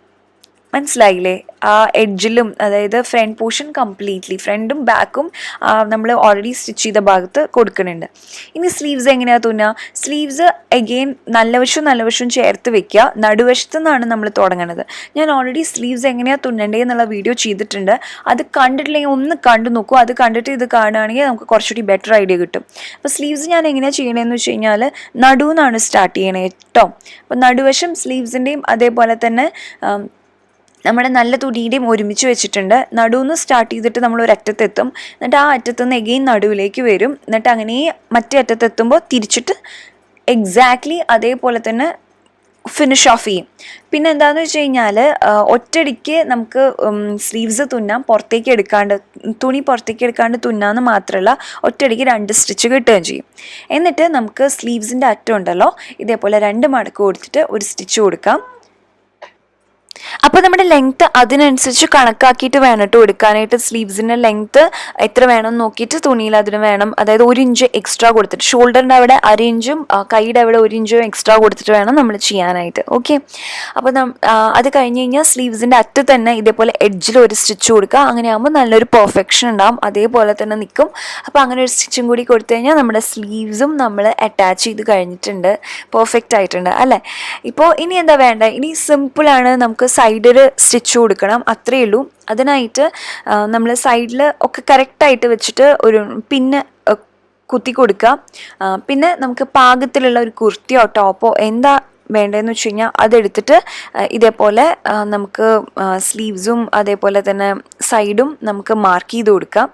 മനസ്സിലായില്ലേ? ആ എഡ്ജിലും, അതായത് ഫ്രണ്ട് പോർഷൻ കംപ്ലീറ്റ്ലി ഫ്രണ്ടും ബാക്കും നമ്മൾ ഓൾറെഡി സ്റ്റിച്ച് ചെയ്ത ഭാഗത്ത് കൊടുക്കുന്നുണ്ട്. ഇനി സ്ലീവ്സ് എങ്ങനെയാണ് തുന്നുക? സ്ലീവ്സ് അഗെയിൻ നല്ല വശവും ചേർത്ത് വെക്കുക. നടുവശത്തു നിന്നാണ് നമ്മൾ തുടങ്ങുന്നത്. ഞാൻ ഓൾറെഡി സ്ലീവ്സ് എങ്ങനെയാണ് തുന്നണ്ടേ എന്നുള്ള വീഡിയോ ചെയ്തിട്ടുണ്ട്. അത് കണ്ടിട്ടില്ലെങ്കിൽ ഒന്ന് കണ്ടു നോക്കൂ. അത് കണ്ടിട്ട് ഇത് കാണുകയാണെങ്കിൽ നമുക്ക് കുറച്ചുകൂടി ബെറ്റർ ഐഡിയ കിട്ടും. അപ്പോൾ സ്ലീവ്സ് ഞാൻ എങ്ങനെയാണ് ചെയ്യണമെന്ന് വെച്ച് കഴിഞ്ഞാൽ നടുവെന്നാണ് സ്റ്റാർട്ട് ചെയ്യണേ കേട്ടോ. അപ്പോൾ നടുവശം സ്ലീവ്സിൻ്റെയും അതേപോലെ തന്നെ നമ്മുടെ നല്ല തുണിയുടെയും ഒരുമിച്ച് വെച്ചിട്ടുണ്ട്. നടുവിന്ന് സ്റ്റാർട്ട് ചെയ്തിട്ട് നമ്മൾ ഒരു അറ്റത്തെത്തും, എന്നിട്ട് ആ അറ്റത്തുനിന്ന് എഗെയിൻ നടുവിലേക്ക് വരും, എന്നിട്ട് അങ്ങനെ മറ്റേ അറ്റത്തെത്തുമ്പോൾ തിരിച്ചിട്ട് എക്സാക്ട്ലി അതേപോലെ തന്നെ ഫിനിഷ് ഓഫ് ചെയ്യും. പിന്നെ എന്താണെന്ന് വെച്ച് കഴിഞ്ഞാൽ ഒറ്റയടിക്ക് നമുക്ക് സ്ലീവ്സ് തുന്നാം, തുണി പുറത്തേക്ക് എടുക്കാണ്ട് തുന്നാന്ന് മാത്രമല്ല ഒറ്റയടിക്ക് 2 സ്റ്റിച്ച് കിട്ടുകയും ചെയ്യും. എന്നിട്ട് നമുക്ക് സ്ലീവ്സിൻ്റെ അറ്റം ഉണ്ടല്ലോ, ഇതേപോലെ 2 മടക്ക് കൊടുത്തിട്ട് ഒരു സ്റ്റിച്ച് കൊടുക്കാം. അപ്പോൾ നമ്മുടെ ലെങ്ത്ത് അതിനനുസരിച്ച് കണക്കാക്കിയിട്ട് വേണം കേട്ടോ എടുക്കാനായിട്ട്. സ്ലീവ്സിൻ്റെ ലെങ്ത്ത് എത്ര വേണം നോക്കിയിട്ട് തുണിയിൽ അതിന് വേണം, അതായത് 1 ഇഞ്ച് എക്സ്ട്രാ കൊടുത്തിട്ട്, ഷോൾഡറിൻ്റെ അവിടെ 1/2 ഇഞ്ചും കൈയുടെ അവിടെ 1 ഇഞ്ചും എക്സ്ട്രാ കൊടുത്തിട്ട് വേണം നമ്മൾ ചെയ്യാനായിട്ട്. ഓക്കെ, അപ്പോൾ അത് കഴിഞ്ഞ് കഴിഞ്ഞാൽ സ്ലീവ്സിൻ്റെ അറ്റ് തന്നെ ഇതേപോലെ എഡ്ജിൽ ഒരു സ്റ്റിച്ച് കൊടുക്കുക. അങ്ങനെ ആകുമ്പോൾ നല്ലൊരു പെർഫെക്ഷൻ ഉണ്ടാവും, അതേപോലെ തന്നെ നിൽക്കും. അപ്പോൾ അങ്ങനെ ഒരു സ്റ്റിച്ചും കൂടി കൊടുത്തു കഴിഞ്ഞാൽ നമ്മുടെ സ്ലീവ്സും നമ്മൾ അറ്റാച്ച് ചെയ്ത് കഴിഞ്ഞിട്ടുണ്ട്, പെർഫെക്റ്റ് ആയിട്ടുണ്ട് അല്ലേ. ഇപ്പോൾ ഇനി എന്താ വേണ്ട? ഇനി സിമ്പിളാണ്, നമുക്ക് സൈഡിൽ സ്റ്റിച്ച് കൊടുക്കണം, അത്രയേ ഉള്ളൂ. അതിനായിട്ട് നമ്മൾ സൈഡിൽ ഒക്കെ കറക്റ്റായിട്ട് വെച്ചിട്ട് ഒരു പിന്നെ കുത്തി കൊടുക്കുക. പിന്നെ നമുക്ക് പാകത്തിലുള്ള ഒരു കുർത്തിയോ ടോപ്പോ എന്താ വേണ്ടതെന്ന് വെച്ച് കഴിഞ്ഞാൽ അതെടുത്തിട്ട് ഇതേപോലെ നമുക്ക് സ്ലീവ്സും അതേപോലെ തന്നെ സൈഡും നമുക്ക് മാർക്ക് ചെയ്ത് കൊടുക്കാം.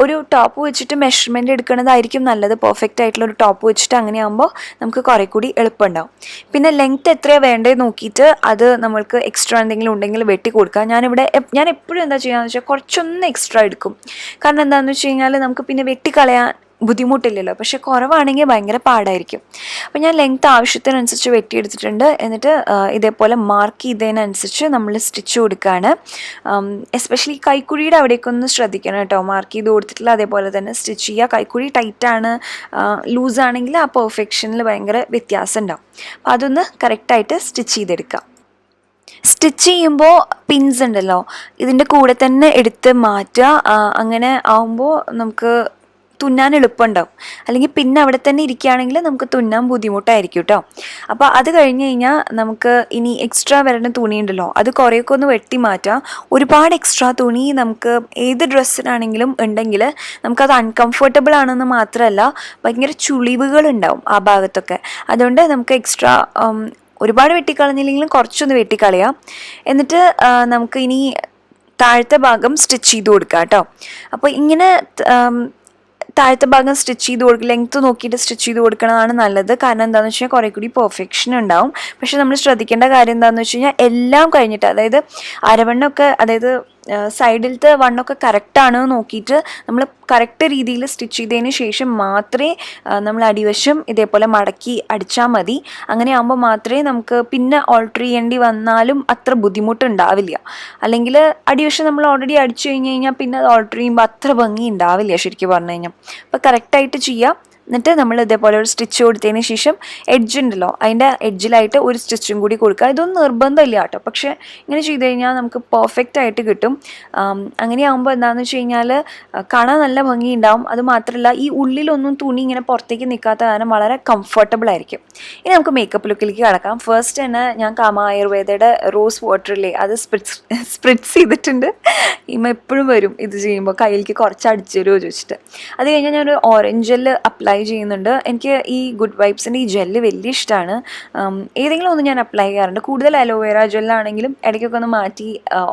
ഒരു ടോപ്പ് വെച്ചിട്ട് മെഷർമെൻറ്റ് എടുക്കുന്നതായിരിക്കും നല്ലത്, പെർഫെക്റ്റ് ആയിട്ടുള്ള ഒരു ടോപ്പ് വെച്ചിട്ട്. അങ്ങനെ ആകുമ്പോൾ നമുക്ക് കുറേ കൂടി എളുപ്പമുണ്ടാവും. പിന്നെ ലെങ്ത്ത് എത്രയാണ് വേണ്ടത് നോക്കിയിട്ട് അത് നമ്മൾക്ക് എക്സ്ട്രാ എന്തെങ്കിലും ഉണ്ടെങ്കിൽ വെട്ടി കൊടുക്കാം. ഞാൻ എപ്പോഴും എന്താ ചെയ്യാന്ന് വെച്ചാൽ കുറച്ചൊന്ന് എക്സ്ട്രാ എടുക്കും. കാരണം എന്താണെന്ന് വെച്ച് കഴിഞ്ഞാൽ നമുക്ക് പിന്നെ വെട്ടിക്കളയാൻ ബുദ്ധിമുട്ടില്ലല്ലോ, പക്ഷെ കുറവാണെങ്കിൽ ഭയങ്കര പാടായിരിക്കും. അപ്പോൾ ഞാൻ ലെങ്ത്ത് ആവശ്യത്തിനനുസരിച്ച് വെട്ടിയെടുത്തിട്ടുണ്ട്. എന്നിട്ട് ഇതേപോലെ മാർക്ക് ചെയ്തതിനനുസരിച്ച് നമ്മൾ സ്റ്റിച്ച് കൊടുക്കുകയാണ്. എസ്പെഷ്യലി കൈക്കുഴിയുടെ അവിടേക്കൊന്ന് ശ്രദ്ധിക്കണം കേട്ടോ, മാർക്ക് ചെയ്ത് കൊടുത്തിട്ടില്ല അതേപോലെ തന്നെ സ്റ്റിച്ച് ചെയ്യുക. കൈക്കുഴി ടൈറ്റാണ്, ലൂസാണെങ്കിൽ ആ പെർഫെക്ഷനിൽ ഭയങ്കര വ്യത്യാസം ഉണ്ടാവും. അപ്പോൾ അതൊന്ന് കറക്റ്റായിട്ട് സ്റ്റിച്ച് ചെയ്തെടുക്കുക. സ്റ്റിച്ച് ചെയ്യുമ്പോൾ പിൻസ് ഉണ്ടല്ലോ, ഇതിൻ്റെ കൂടെ തന്നെ എടുത്ത് മാറ്റുക. അങ്ങനെ ആവുമ്പോൾ നമുക്ക് തുന്നാൻ എളുപ്പമുണ്ടാവും. അല്ലെങ്കിൽ പിന്നെ അവിടെ തന്നെ ഇരിക്കുകയാണെങ്കിൽ നമുക്ക് തുന്നാൻ ബുദ്ധിമുട്ടായിരിക്കും കേട്ടോ. അപ്പോൾ അത് കഴിഞ്ഞ് കഴിഞ്ഞാൽ നമുക്ക് ഇനി എക്സ്ട്രാ വരുന്ന തുണി ഉണ്ടല്ലോ, അത് കുറേയൊക്കെ ഒന്ന് വെട്ടി മാറ്റാം. ഒരുപാട് എക്സ്ട്രാ തുണി നമുക്ക് ഏത് ഡ്രസ്സിനാണെങ്കിലും ഉണ്ടെങ്കിൽ നമുക്കത് അൺകംഫർട്ടബിൾ ആണെന്ന് മാത്രമല്ല ഭയങ്കര ചുളിവുകളുണ്ടാവും ആ ഭാഗത്തൊക്കെ. അതുകൊണ്ട് നമുക്ക് എക്സ്ട്രാ ഒരുപാട് വെട്ടിക്കളഞ്ഞില്ലെങ്കിലും കുറച്ചൊന്ന് വെട്ടിക്കളയാം. എന്നിട്ട് നമുക്ക് ഇനി താഴത്തെ ഭാഗം സ്റ്റിച്ച് ചെയ്ത് കൊടുക്കാം കേട്ടോ. അപ്പോൾ ഇങ്ങനെ താഴത്തെ ഭാഗം സ്റ്റിച്ച് ചെയ്ത് കൊടുക്കുക, ലെങ്ത്ത് നോക്കിയിട്ട് സ്റ്റിച്ച് ചെയ്ത് കൊടുക്കണതാണ് നല്ലത്. കാരണം എന്താണെന്ന് വെച്ച് കഴിഞ്ഞാൽ കുറേ കൂടി പെർഫെക്ഷൻ ഉണ്ടാവും. പക്ഷെ നമ്മൾ ശ്രദ്ധിക്കേണ്ട കാര്യം എന്താണെന്ന് വെച്ച് കഴിഞ്ഞാൽ എല്ലാം കഴിഞ്ഞിട്ട്, അതായത് അരവണ്ണൊക്കെ, അതായത് സൈഡിലത്തെ വണ്ണൊക്കെ കറക്റ്റാണ് നോക്കിയിട്ട് നമ്മൾ കറക്റ്റ് രീതിയിൽ സ്റ്റിച്ച് ചെയ്തതിന് ശേഷം മാത്രമേ നമ്മൾ അടിവശം ഇതേപോലെ മടക്കി അടിച്ചാൽ മതി. അങ്ങനെ ആകുമ്പോൾ മാത്രമേ നമുക്ക് പിന്നെ ഓൾട്ടർ ചെയ്യേണ്ടി വന്നാലും അത്ര ബുദ്ധിമുട്ടുണ്ടാവില്ല. അല്ലെങ്കിൽ അടിവശം നമ്മൾ ഓൾറെഡി അടിച്ചു കഴിഞ്ഞാൽ പിന്നെ അത് ഓൾട്ടർ ചെയ്യുമ്പോൾ അത്ര ഭംഗി ഉണ്ടാവില്ല ശരിക്കും പറഞ്ഞു കഴിഞ്ഞാൽ. അപ്പോൾ കറക്റ്റായിട്ട് ചെയ്യുക. എന്നിട്ട് നമ്മൾ ഇതേപോലെ ഒരു സ്റ്റിച്ച് കൊടുത്തതിന് ശേഷം എഡ്ജ് ഉണ്ടല്ലോ, അതിൻ്റെ എഡ്ജിലായിട്ട് ഒരു സ്റ്റിച്ചും കൂടി കൊടുക്കുക. ഇതൊന്നും നിർബന്ധമില്ല കേട്ടോ, പക്ഷേ ഇങ്ങനെ ചെയ്ത് കഴിഞ്ഞാൽ നമുക്ക് പെർഫെക്റ്റ് ആയിട്ട് കിട്ടും. അങ്ങനെയാകുമ്പോൾ എന്താണെന്ന് വെച്ച് കഴിഞ്ഞാൽ കാണാൻ നല്ല ഭംഗി ഉണ്ടാവും. അത് മാത്രമല്ല ഈ ഉള്ളിലൊന്നും തുണി ഇങ്ങനെ പുറത്തേക്ക് നിൽക്കാത്ത കാരണം വളരെ കംഫർട്ടബിൾ ആയിരിക്കും. ഇനി നമുക്ക് മേക്കപ്പ് ലുക്കിലേക്ക് കടക്കാം. ഫസ്റ്റ് തന്നെ ഞാൻ കാമ ആയുർവേദയുടെ റോസ് വാട്ടറില്ലേ അത് സ്പ്രിറ്റ്സ് ചെയ്തിട്ടുണ്ട്. എപ്പോഴും വരും ഇത് ചെയ്യുമ്പോൾ കയ്യിലേക്ക് കുറച്ച് അടിച്ചു തരുമോ ചോദിച്ചിട്ട്. അത് കഴിഞ്ഞാൽ ഞാനൊരു ഓറഞ്ച് ജെല്ല് അപ്ലൈ ചെയ്യുന്നുണ്ട്. എനിക്ക് ഈ ഗുഡ് വൈബ്സിൻ്റെ ഈ ജെല്ല് വലിയ ഇഷ്ടമാണ്. ഏതെങ്കിലും ഒന്ന് ഞാൻ അപ്ലൈ ചെയ്യാറുണ്ട്. കൂടുതൽ അലോവേറ ജെല്ലാണെങ്കിലും ഇടയ്ക്കൊക്കെ ഒന്ന് മാറ്റി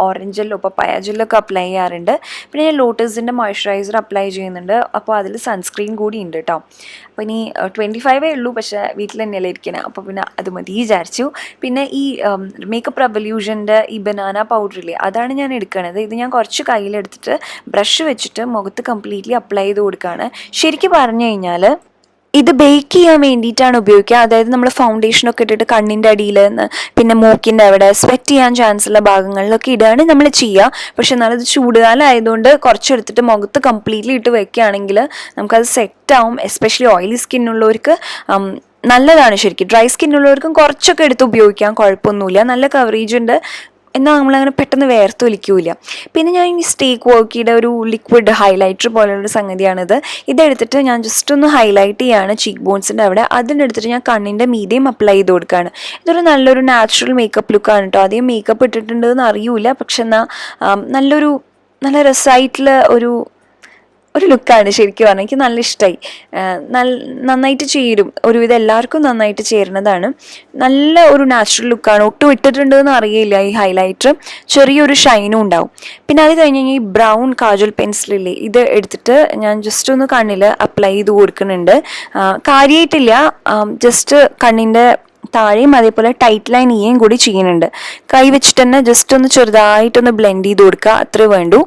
ഓറഞ്ച് ജെല്ലോ പപ്പായ ജെല്ലൊക്കെ അപ്ലൈ ചെയ്യാറുണ്ട്. പിന്നെ ഞാൻ ലോട്ടസിൻ്റെ മോയ്സ്ചറൈസർ അപ്ലൈ ചെയ്യുന്നുണ്ട്. അപ്പോൾ അതിൽ സൺസ്ക്രീൻ കൂടി ഉണ്ട് കേട്ടോ. അപ്പോൾ ഇനി 25 ഉള്ളൂ, പക്ഷേ വീട്ടിൽ തന്നെയല്ലേ ഇരിക്കണേ, അപ്പോൾ പിന്നെ അത് മതി വിചാരിച്ചു. പിന്നെ ഈ മേക്കപ്പ് റെവല്യൂഷൻ്റെ ഈ ബനാന പൗഡറില്ലേ അതാണ് ഞാൻ എടുക്കണത്. ഇത് ഞാൻ കുറച്ച് കയ്യിലെടുത്തിട്ട് ബ്രഷ് വെച്ചിട്ട് മുഖത്ത് കംപ്ലീറ്റ്ലി അപ്ലൈ ചെയ്ത് കൊടുക്കുകയാണ്. ശരിക്കും പറഞ്ഞു കഴിഞ്ഞാൽ ഇത് ബേക്ക് ചെയ്യാൻ വേണ്ടിയിട്ടാണ് ഉപയോഗിക്കുക. അതായത് നമ്മൾ ഫൗണ്ടേഷനൊക്കെ ഇട്ടിട്ട് കണ്ണിൻ്റെ അടിയിൽ പിന്നെ മൂക്കിൻ്റെ അവിടെ സ്വെറ്റ് ചെയ്യാൻ ചാൻസ് ഉള്ള ഭാഗങ്ങളിലൊക്കെ ഇടുകയാണ് നമ്മൾ ചെയ്യുക. പക്ഷെ എന്നാലും ഇത് ചൂടുകാലം ആയതുകൊണ്ട് കുറച്ചെടുത്തിട്ട് മുഖത്ത് കംപ്ലീറ്റ്ലി ഇട്ട് വെക്കുകയാണെങ്കിൽ നമുക്കത് സെറ്റാവും. എസ്പെഷ്യലി ഓയിലി സ്കിന്നുള്ളവർക്ക് നല്ലതാണ്. ശരിക്കും ഡ്രൈ സ്കിന്നുള്ളവർക്കും കുറച്ചൊക്കെ എടുത്ത് ഉപയോഗിക്കാം, കുഴപ്പമൊന്നുമില്ല. നല്ല കവറേജ് ഉണ്ട്, എന്നാൽ നമ്മളങ്ങനെ പെട്ടെന്ന് വേർത്തൊലിക്കൂല. പിന്നെ ഞാൻ ഈ സ്റ്റേക്ക് വർക്കിയുടെ ഒരു ലിക്വിഡ് ഹൈലൈറ്റർ പോലുള്ളൊരു സംഗതിയാണിത്. ഇതെടുത്തിട്ട് ഞാൻ ജസ്റ്റ് ഒന്ന് ഹൈലൈറ്റ് ചെയ്യാണ് ചീക്ക് ബോൺസിൻ്റെ അവിടെ. അതിനെടുത്തിട്ട് ഞാൻ കണ്ണിൻ്റെ മീതെയും അപ്ലൈ ചെയ്ത് കൊടുക്കുകയാണ്. ഇതൊരു നല്ലൊരു നാച്ചുറൽ മേക്കപ്പ് ലുക്കാണ് കേട്ടോ. അധികം മേക്കപ്പ് ഇട്ടിട്ടുണ്ടെന്ന് അറിയൂല, പക്ഷെ എന്നാൽ നല്ല രസമായിട്ടുള്ള ഒരു ലുക്കാണ് ശരിക്കും പറഞ്ഞാൽ. എനിക്ക് നല്ല ഇഷ്ടമായി. നന്നായിട്ട് ചേരും, ഒരുവിധം എല്ലാവർക്കും നന്നായിട്ട് ചേരുന്നതാണ്. നല്ല ഒരു നാച്ചുറൽ ലുക്കാണ്. ഒട്ടും ഇട്ടിട്ടുണ്ടെന്ന് അറിയില്ല. ഈ ഹൈലൈറ്റർ ചെറിയൊരു ഷൈനും ഉണ്ടാവും. പിന്നെ അത് കഴിഞ്ഞ് കഴിഞ്ഞാൽ ഈ ബ്രൗൺ കാജൽ പെൻസിലില്ലേ ഇത് എടുത്തിട്ട് ഞാൻ ജസ്റ്റ് ഒന്ന് കണ്ണിൽ അപ്ലൈ ചെയ്ത് കൊടുക്കുന്നുണ്ട്. കാര്യമായിട്ടില്ല, ജസ്റ്റ് കണ്ണിൻ്റെ താഴെയും അതേപോലെ ടൈറ്റ് ലൈൻ ചെയ്യുകയും കൂടി ചെയ്യുന്നുണ്ട്. കൈ വെച്ചിട്ട് തന്നെ ജസ്റ്റ് ഒന്ന് ചെറുതായിട്ടൊന്ന് ബ്ലെൻഡ് ചെയ്ത് കൊടുക്കുക, അത്രേ വേണ്ടൂ.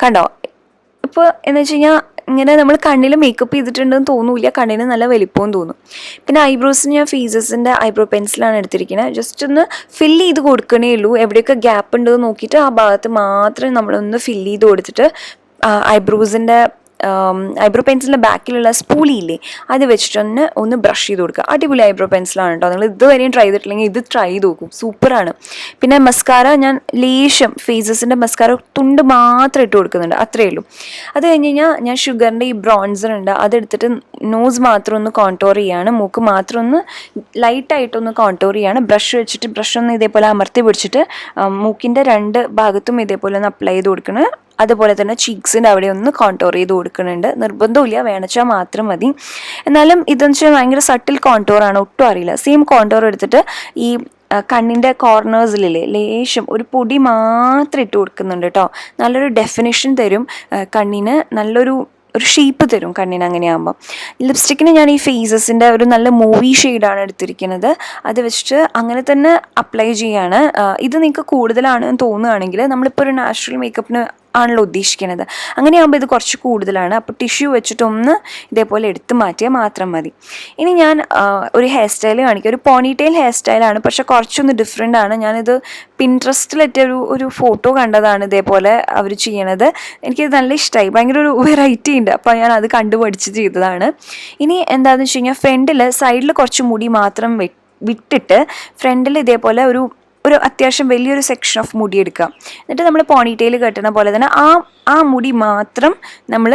കണ്ടോ? ഇപ്പോൾ എന്ന് വെച്ച് കഴിഞ്ഞാൽ ഇങ്ങനെ നമ്മൾ കണ്ണിൽ മേക്കപ്പ് ചെയ്തിട്ടുണ്ടെന്ന് തോന്നൂല്ല, കണ്ണിന് നല്ല വലിപ്പവും തോന്നും. പിന്നെ ഐബ്രോസിന് ഞാൻ ഫീസസിൻ്റെ ഐബ്രോ പെൻസിലാണ് എടുത്തിരിക്കുന്നത്. ജസ്റ്റ് ഒന്ന് ഫില്ല് ചെയ്ത് കൊടുക്കണേ ഉള്ളൂ. എവിടെയൊക്കെ ഗ്യാപ്പ് ഉണ്ടെന്ന് നോക്കിയിട്ട് ആ ഭാഗത്ത് മാത്രം നമ്മളൊന്ന് ഫില്ല് ചെയ്ത് കൊടുത്തിട്ട് ഐബ്രോ പെൻസിലിൻ്റെ ബാക്കിലുള്ള സ്പൂളിയില്ലേ അത് വെച്ചിട്ടൊന്ന് ഒന്ന് ബ്രഷ് ചെയ്ത് കൊടുക്കുക. അടിപൊളി ഐബ്രോ പെൻസിലാണ് കേട്ടോ. നിങ്ങൾ ഇതുവരെയും ട്രൈ ചെയ്തിട്ടില്ലെങ്കിൽ ഇത് ട്രൈ ചെയ്ത് നോക്കും, സൂപ്പറാണ്. പിന്നെ മസ്കാര ഞാൻ ലേശം ഫേസസിൻ്റെ മസ്കാര തുണ്ട് മാത്രം ഇട്ട് കൊടുക്കുന്നുണ്ട്, അത്രയേ ഉള്ളൂ. അത് കഴിഞ്ഞ് കഴിഞ്ഞാൽ ഞാൻ ഷുഗറിൻ്റെ ഈ ബ്രോൺസർ ഉണ്ട് അതെടുത്തിട്ട് നോസ് മാത്രം ഒന്ന് കോൺടോർ ചെയ്യാണ്, മൂക്ക് മാത്രം ഒന്ന് ലൈറ്റായിട്ടൊന്ന് കോൺടോർ ചെയ്യാണ്. ബ്രഷ് വെച്ചിട്ട് ബ്രഷ് ഒന്ന് ഇതേപോലെ അമർത്തി പിടിച്ചിട്ട് മൂക്കിൻ്റെ 2 ഭാഗത്തും ഇതേപോലെ ഒന്ന് അപ്ലൈ ചെയ്ത് കൊടുക്കണം. അതുപോലെ തന്നെ ചീക്സിൻ്റെ അവിടെ ഒന്ന് കോൺടോർ ചെയ്ത് കൊടുക്കുന്നുണ്ട്. നിർബന്ധമില്ല, വേണച്ചാൽ മാത്രം മതി. എന്നാലും ഇതെന്ന് വെച്ചാൽ ഭയങ്കര സട്ടിൽ കോൺടോറാണ്, ഒട്ടും അറിയില്ല. സെയിം കോൺടോർ എടുത്തിട്ട് ഈ കണ്ണിൻ്റെ കോർണേഴ്സിലെ ലേശം ഒരു പൊടി മാത്രം ഇട്ട് കൊടുക്കുന്നുണ്ട് കേട്ടോ. നല്ലൊരു ഡെഫിനിഷൻ തരും കണ്ണിന്, നല്ലൊരു ഷേപ്പ് തരും കണ്ണിന്. അങ്ങനെയാകുമ്പോൾ ലിപ്സ്റ്റിക്കിന് ഞാൻ ഈ ഫേസസിൻ്റെ ഒരു നല്ല മൂവി ഷെയ്ഡാണ് എടുത്തിരിക്കുന്നത്. അത് വെച്ചിട്ട് അങ്ങനെ തന്നെ അപ്ലൈ ചെയ്യാണ്. ഇത് നിങ്ങൾക്ക് കൂടുതലാണെന്ന് തോന്നുകയാണെങ്കിൽ നമ്മളിപ്പോൾ ഒരു നാച്ചുറൽ മേക്കപ്പിന് ആണല്ലോ ഉദ്ദേശിക്കുന്നത്, അങ്ങനെയാകുമ്പോൾ ഇത് കുറച്ച് കൂടുതലാണ്. അപ്പോൾ ടിഷ്യൂ വെച്ചിട്ടൊന്ന് ഇതേപോലെ എടുത്ത് മാറ്റിയാൽ മാത്രം മതി. ഇനി ഞാൻ ഒരു ഹെയർ സ്റ്റൈൽ കാണിക്കാം. ഒരു പോണിറ്റെയിൽ ഹെയർ സ്റ്റൈലാണ്, പക്ഷെ കുറച്ചൊന്ന് ഡിഫറെൻ്റ് ആണ്. ഞാനിത് പിൻട്രസ്റ്റിലെത്തിയ ഒരു ഫോട്ടോ കണ്ടതാണ് ഇതേപോലെ അവർ ചെയ്യണത്. എനിക്കത് നല്ല ഇഷ്ടമായി, ഭയങ്കര ഒരു വെറൈറ്റി ഉണ്ട്. അപ്പോൾ ഞാൻ അത് കണ്ടുപഠിച്ച് ചെയ്തതാണ്. ഇനി എന്താണെന്ന് വെച്ച് കഴിഞ്ഞാൽ ഫ്രണ്ടിൽ സൈഡിൽ കുറച്ച് മുടി മാത്രം വിട്ടിട്ട് ഫ്രണ്ടിൽ ഇതേപോലെ ഒരു അത്യാവശ്യം വലിയൊരു സെക്ഷൻ ഓഫ് മുടി എടുക്കുക. എന്നിട്ട് നമ്മൾ പോണിറ്റെയിൽ കെട്ടണ പോലെ തന്നെ ആ മുടി മാത്രം നമ്മൾ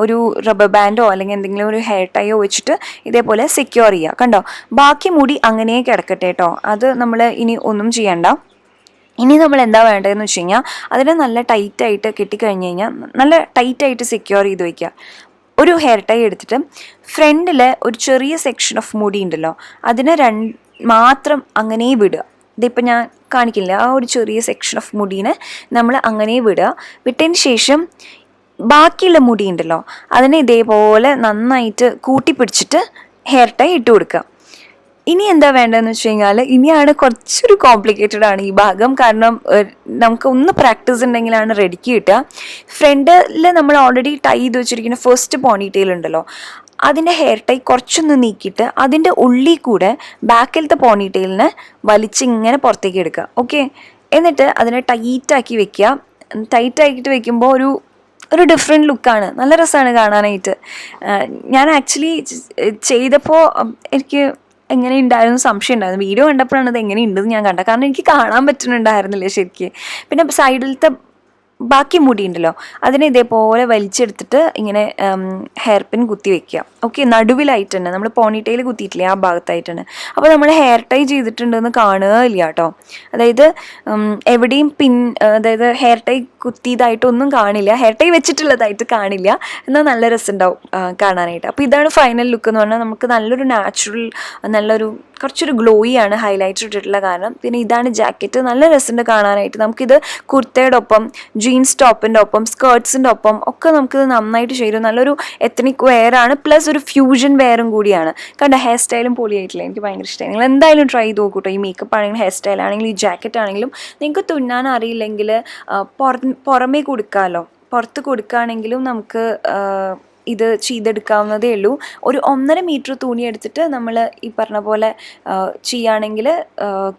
ഒരു റബ്ബർ ബാൻഡോ അല്ലെങ്കിൽ എന്തെങ്കിലും ഒരു ഹെയർ ടൈയോ വെച്ചിട്ട് ഇതേപോലെ സെക്യൂർ ചെയ്യുക. കണ്ടോ? ബാക്കി മുടി അങ്ങനെ കിടക്കട്ടെ കേട്ടോ, അത് നമ്മൾ ഇനി ഒന്നും ചെയ്യണ്ട. ഇനി നമ്മൾ എന്താ വേണ്ടതെന്ന് വെച്ച് കഴിഞ്ഞാൽ അതിനെ നല്ല ടൈറ്റായിട്ട് കെട്ടിക്കഴിഞ്ഞ് കഴിഞ്ഞാൽ നല്ല ടൈറ്റായിട്ട് സെക്യൂർ ചെയ്ത് വയ്ക്കുക. ഒരു ഹെയർ ടൈ എടുത്തിട്ട് ഫ്രണ്ടിൽ ഒരു ചെറിയ സെക്ഷൻ ഓഫ് മുടി ഉണ്ടല്ലോ അതിനെ മാത്രം അങ്ങനെ വിടുക. ഇതിപ്പോൾ ഞാൻ കാണിക്കില്ല, ആ ഒരു ചെറിയ സെക്ഷൻ ഓഫ് മുടീനെ നമ്മൾ അങ്ങനെ വിടുക. വിട്ടതിന് ശേഷം ബാക്കിയുള്ള മുടി ഉണ്ടല്ലോ അതിനെ ഇതേപോലെ നന്നായിട്ട് കൂട്ടിപ്പിടിച്ചിട്ട് ഹെയർ ടൈ ഇട്ട് കൊടുക്കുക. ഇനി എന്താ വേണ്ടതെന്ന് വെച്ച് കഴിഞ്ഞാൽ ഇനിയാണ് കുറച്ചൊരു കോംപ്ലിക്കേറ്റഡ് ആണ് ഈ ഭാഗം. കാരണം നമുക്ക് ഒന്ന് പ്രാക്ടീസ് ഉണ്ടെങ്കിലാണ് റെഡിക്ക് കിട്ടുക. ഫ്രണ്ടിൽ നമ്മൾ ഓൾറെഡി ടൈ ചെയ്ത് വെച്ചിരിക്കുന്ന ഫസ്റ്റ് പോണിറ്റെയിൽ ഉണ്ടല്ലോ, അതിൻ്റെ ഹെയർ ടൈ കുറച്ചൊന്ന് നീക്കിയിട്ട് അതിൻ്റെ ഉള്ളിൽ കൂടെ ബാക്കിലത്തെ പോണിറ്റെയിലിനെ വലിച്ചിങ്ങനെ പുറത്തേക്ക് എടുക്കുക. ഓക്കെ, എന്നിട്ട് അതിനെ ടൈറ്റാക്കി വെക്കുക. ടൈറ്റാക്കിയിട്ട് വെക്കുമ്പോൾ ഒരു ഡിഫറെൻറ്റ് ലുക്കാണ്, നല്ല രസമാണ് കാണാനായിട്ട്. ഞാൻ ആക്ച്വലി ചെയ്തപ്പോൾ എനിക്ക് എങ്ങനെ ഉണ്ടായിരുന്നു സംശയം ഉണ്ടായിരുന്നു. വീഡിയോ കണ്ടപ്പോഴാണ് അത് എങ്ങനെ ഉണ്ടെന്ന് ഞാൻ കണ്ടത്. കാരണം എനിക്ക് കാണാൻ പറ്റുന്നുണ്ടായിരുന്നില്ല ശരിക്കും. പിന്നെ സൈഡിലത്തെ ബാക്കി മുടി ഉണ്ടല്ലോ അതിനെ ഇതേപോലെ വലിച്ചെടുത്തിട്ട് ഇങ്ങനെ ഹെയർ പിൻ കുത്തി വെക്കുക. ഓക്കെ, നടുവിലായിട്ട് തന്നെ, നമ്മൾ പോണിറ്റെയിൽ കുത്തിയിട്ടില്ലേ ആ ഭാഗത്തായിട്ട് തന്നെ. അപ്പോൾ നമ്മൾ ഹെയർ ടൈ ചെയ്തിട്ടുണ്ടെന്ന് കാണുകയില്ല കേട്ടോ. അതായത് എവിടെയും അതായത് ഹെയർ ടൈ കുത്തിയതായിട്ടൊന്നും കാണില്ല, ഹെയർ ടൈ വെച്ചിട്ടുള്ളതായിട്ട് കാണില്ല. എന്നാൽ നല്ല രസമുണ്ടാവും കാണാനായിട്ട്. അപ്പോൾ ഇതാണ് ഫൈനൽ ലുക്ക് എന്ന് പറഞ്ഞാൽ നമുക്ക് നല്ലൊരു നാച്ചുറൽ, നല്ലൊരു കുറച്ചൊരു ഗ്ലോയി ആണ് ഹൈലൈറ്റർ ഇട്ടിട്ടുള്ള കാരണം. പിന്നെ ഇതാണ് ജാക്കറ്റ്, നല്ല രസമുണ്ട് കാണാനായിട്ട്. നമുക്കിത് കുർത്തയുടെ ഒപ്പം, ജീൻസ് ടോപ്പിൻ്റെ ഒപ്പം, സ്കേർട്സിൻ്റെ ഒപ്പം ഒക്കെ നമുക്കിത് നന്നായിട്ട് ചേരും. നല്ലൊരു എത്നിക് വെയർ ആണ്, പ്ലസ് ഒരു ഫ്യൂഷൻ വെയറും കൂടിയാണ്. കണ്ട ഹെയർ സ്റ്റൈലും പൊളിയായിട്ടില്ല, എനിക്ക് ഭയങ്കര ഇഷ്ടമായി. നിങ്ങൾ എന്തായാലും ട്രൈ ചെയ്ത് നോക്കൂട്ടോ. ഈ മേക്കപ്പ് ആണെങ്കിലും ഹെയർ സ്റ്റൈൽ ആണെങ്കിലും ഈ ജാക്കറ്റ് ആണെങ്കിലും. നിങ്ങൾക്ക് തുന്നാൻ അറിയില്ലെങ്കിൽ പുറമേ കൊടുക്കാമല്ലോ, പുറത്ത് കൊടുക്കുകയാണെങ്കിലും നമുക്ക് ഇത് ചെയ്തെടുക്കാവുന്നതേ ഉള്ളൂ. ഒരു 1.5 മീറ്റർ തുണി എടുത്തിട്ട് നമ്മൾ ഈ പറഞ്ഞ പോലെ ചെയ്യുകയാണെങ്കിൽ,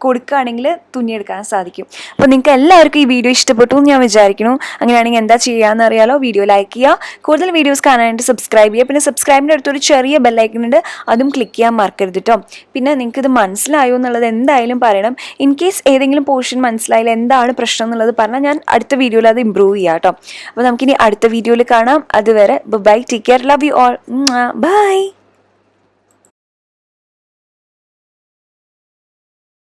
കൊടുക്കുകയാണെങ്കിൽ തുന്നിയെടുക്കാൻ സാധിക്കും. അപ്പോൾ നിങ്ങൾക്ക് എല്ലാവർക്കും ഈ വീഡിയോ ഇഷ്ടപ്പെട്ടു എന്ന് ഞാൻ വിചാരിക്കുന്നു. അങ്ങനെയാണെങ്കിൽ എന്താ ചെയ്യാമെന്ന് അറിയാലോ, വീഡിയോ ലൈക്ക് ചെയ്യുക, കൂടുതൽ വീഡിയോസ് കാണാനായിട്ട് സബ്സ്ക്രൈബ് ചെയ്യുക. പിന്നെ സബ്സ്ക്രൈബിൻ്റെ അടുത്തൊരു ചെറിയ ബെല്ലൈക്കൺ ഉണ്ട്, അതും ക്ലിക്ക് ചെയ്യാൻ മറക്കരുത് കേട്ടോ. പിന്നെ നിങ്ങൾക്കിത് മനസ്സിലായോ എന്നുള്ളത് എന്തായാലും പറയണം. ഇൻ കേസ് ഏതെങ്കിലും പോർഷൻ മനസ്സിലായില്ല, എന്താണ് പ്രശ്നം എന്നുള്ളത് പറഞ്ഞാൽ ഞാൻ അടുത്ത വീഡിയോയിൽ അത് ഇമ്പ്രൂവ് ചെയ്യാം കേട്ടോ. അപ്പോൾ നമുക്കിനി അടുത്ത വീഡിയോയിൽ കാണാം. അതുവരെ bye, take care, love you all, by.